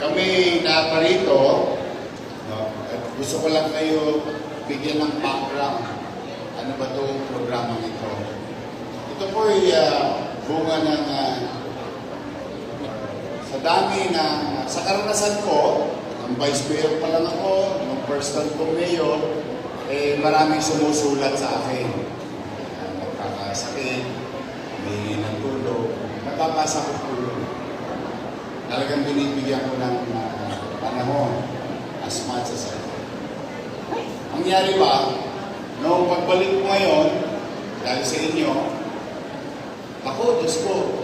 kami naparito, no? At gusto ko lang kayo bigyan ng background. Ano ba itong programa ito? Ito po ay bunga ng sa dami na sa karanasan ko, ng vice mayor pa lang ako, ng first time ko mayor, maraming sumusulat sa akin. Nagkakasakit, may ng tulog, nagkakasa ko tulog. Talagang binibigyan ko ng panahon as much as I can. Ang nangyari ba, noong pagbalik ko ngayon, dahil sa inyo, ako, Diyos ko,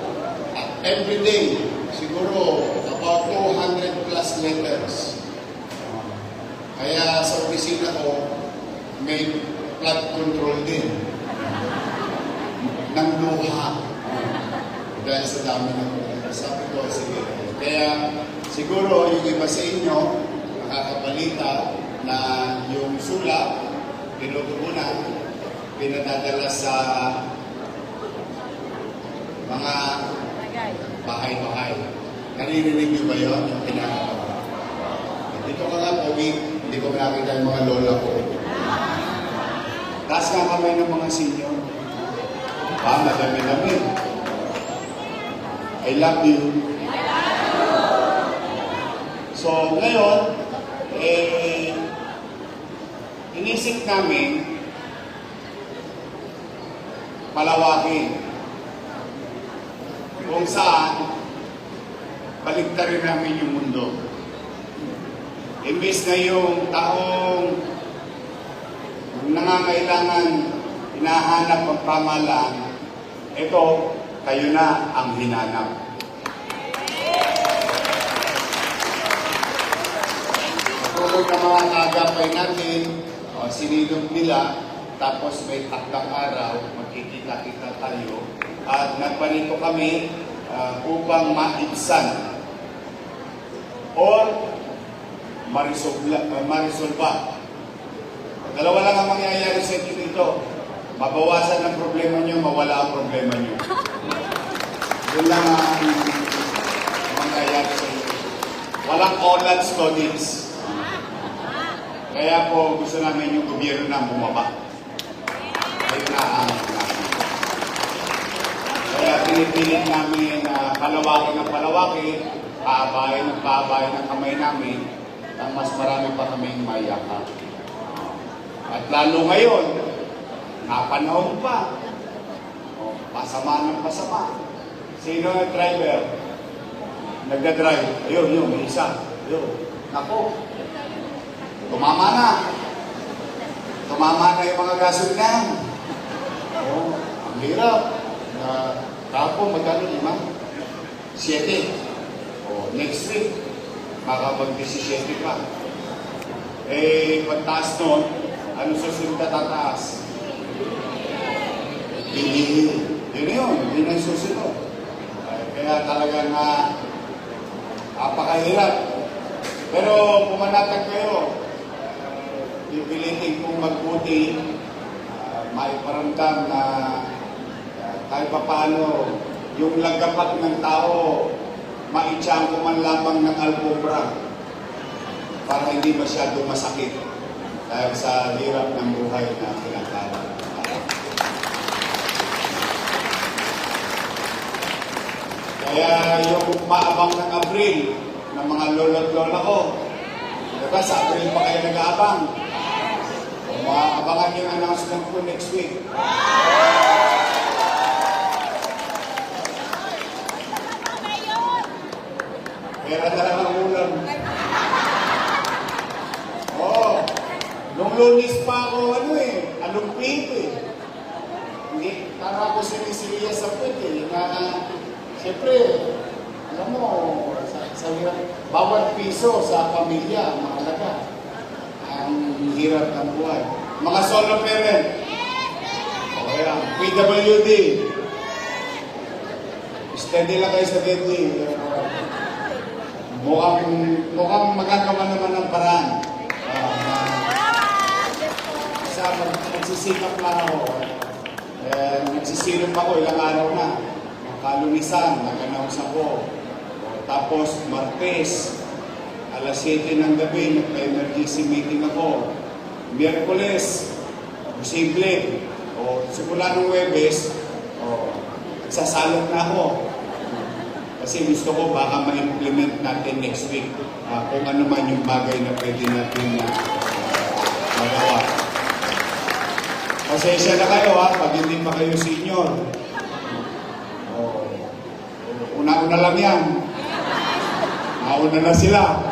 every day, siguro about 200 plus letters. Kaya sa opisina ko, may flood control din ng luha. Dahil sa dami ng sabi ko, sige. Kaya siguro yung iba sa inyo, nakakabalita na yung sulat, pinutubunan, pinadadala sa mga bahay-bahay. Naririnig niyo ba yun? Yung pinakagawa. Dito ka nga, Pogi, hindi ko nakita yung mga lola ko. Taas nga kamay ng mga senior. Madami-dami. I love you. So, ngayon, inisip namin palawakin kung saan baligtarin namin yung mundo. Imbes na yung taong nangangailangan, hinahanap ang pamahalaan, ito, kayo na ang hinanap. Tungkol na mga nagapay natin, sinilog nila, tapos may takdang araw, magkikita-kita tayo, at nagpanito kami upang maibsan or marisolba. Dalawa lang ang mangyayari sa inyo dito. Mabawasan ang problema nyo, mawala ang problema nyo. Yun lang ang mangyayari sa inyo. Walang online studies. Kaya po gusto namin yung gobyerno na bumaba. Ayun na ang kaya pinipilit namin palawakin ng palawakin, paabayin ng paabayin ng kamay namin, ang mas marami pa kaming mayakap. At lalo ngayon, napanahon pa. Pasama ng pasama. Sino ang driver? Nagdadrive. Ayun, may isa. Ayun. Ako. Tumama na. Tumama na yung mga gasolinahan. Ang hirap. Kapo, magkano 5? 7. Next week, makapag-17 pa. Pagtaas nun, ano susunod na tataas? Yun ang susunod. Kaya talagang napakahirap. Pero pumanatag kayo, pipilitin kong magbuti, maiparamdam na kahit pa paano yung lagapak ng tao, maitsyang ko man lamang ng albumbra para hindi masyado masakit dahil sa hirap ng buhay na kinakala. Kaya yung maabang ng Abril ng mga lolo't lola ko, diba sa Abril pa kayo nag-aabang? Maabangan yung announcement ko next week. Pera na lang ang ulam. Nung Lunes pa ako, alumpit Hindi, para ako sinisiliya sa puwet siyempre, alam mo, sa hirap, bawat piso sa pamilya, mahalaga. Ang hirap ng buhay. Mga solo parent. PWD. Steady lang kayo sa deadly. Mukhang magagawa naman ng paraan. Nagsisikap lang ako. Nagsisilip ako ilang araw na. Kalunisan, nag-announce ako. Tapos Martes, alas 7 ng gabi, nagpa-emergency meeting ako. Miyerkules, posible. O, simula ng Huwebes, nagsasalot na ako. Kasi gusto ko baka ma-implement natin next week kung ano man yung bagay na pwede natin magawa. Pasensya na kayo pag hindi pa kayo senior. Una-una lang yan. Nauna na sila.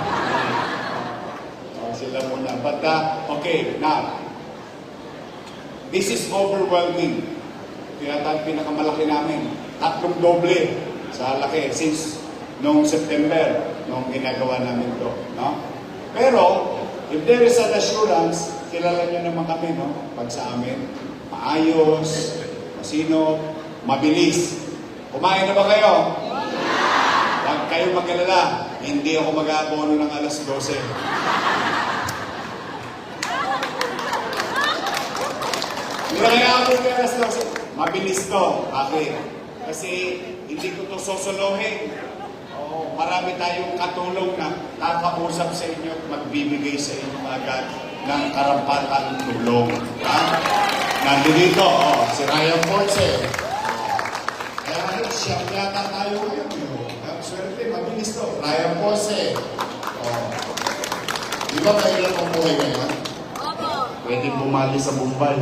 Sila muna. But, okay, now, this is overwhelming. Pinakamalaki namin. 3 doble sa laki since noong September, noong ginagawa namin to. No? Pero, if there is an assurance, kilala nyo naman kami, no? Pag sa amin, maayos, masino, mabilis. Kumain na ba kayo? Huwag kayo mag-alala. Hindi ako mag-aabono ng alas 12. Hindi na kaya ako ng alas 12. Mabilis to. Bakit? Kasi hindi ko to sosolohin. Marami tayong katulong na kakausap sa inyo at magbibigay sa inyo agad ng karampatang tulong. Nandito, si Ryan Ponce. Kaya siya yata tayo ngayon. Swerte, mabilis to. Ryan Ponce. Di ba kailan ang buhay ngayon? Pwede bumali sa Mumbai.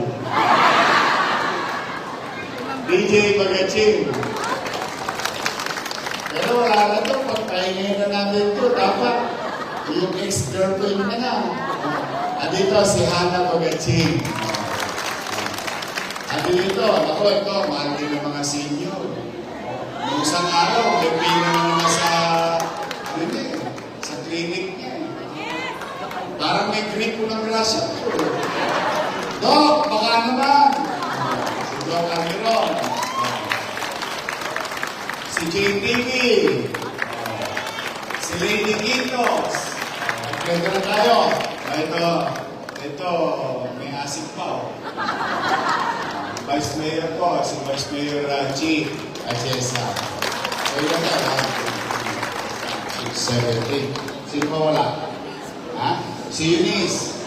DJ Bagaching. Pero wala na to, pagpahingin na namin to, dapat yung ex-girlfriend na na. Dito si Hannah Bagaching. Dito, ako ito, mahal din ng mga senior. Nung isang araw, pipino na naman sa clinic niya. Parang may grip ko ng grasya. Dok, baka naman. Si Doc Almiron. Si JTV. Si Lady Quitos. Pwede na tayo. Ito, may asik pa. Vice Mayor ko, si Vice Mayor Chi Achesa. So yun na 670. Sino pa wala? Si Eunice.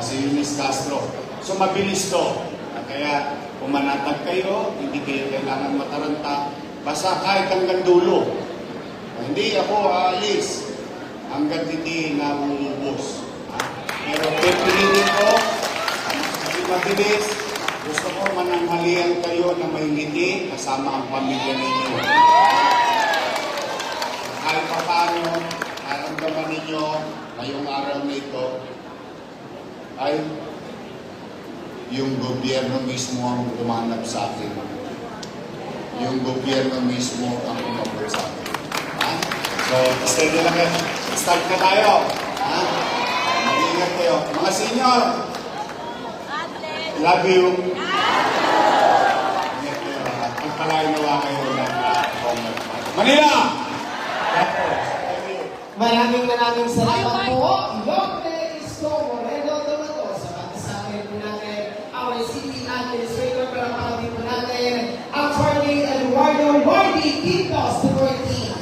Si Eunice Castro. So mabilis to. Kaya pumanatag kayo, hindi kayo kailangan mataranta. Basta kahit hanggang dulo. Hindi ako aalis hanggang hindi nauubos. Pero pipiliin ko, mabilis, gusto ko mananghalian kayo na may ngiti kasama ang pamilya ninyo. Kahit pa paano, naramdaman ninyo ngayong araw na ito ay yung gobyerno mismo ang tumanap sa akin. Yung gobyerno mismo ang umabot sa akin. So, steady lang kayo. Start na tayo. Mag-iingat kayo. Mga senior, love you. Pagpalain nawa kayo ng Manila! Maraming salamat po. Yokne Isko Moreno Tomato sa pagkasama po natin our city administrator para pagkakit po natin Attorney Eduardo Wardy Quitos to 14.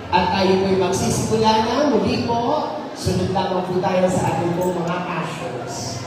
At tayo po'y magsisimula na. Muli po, sunod lamang po tayo sa ating pong mga actions.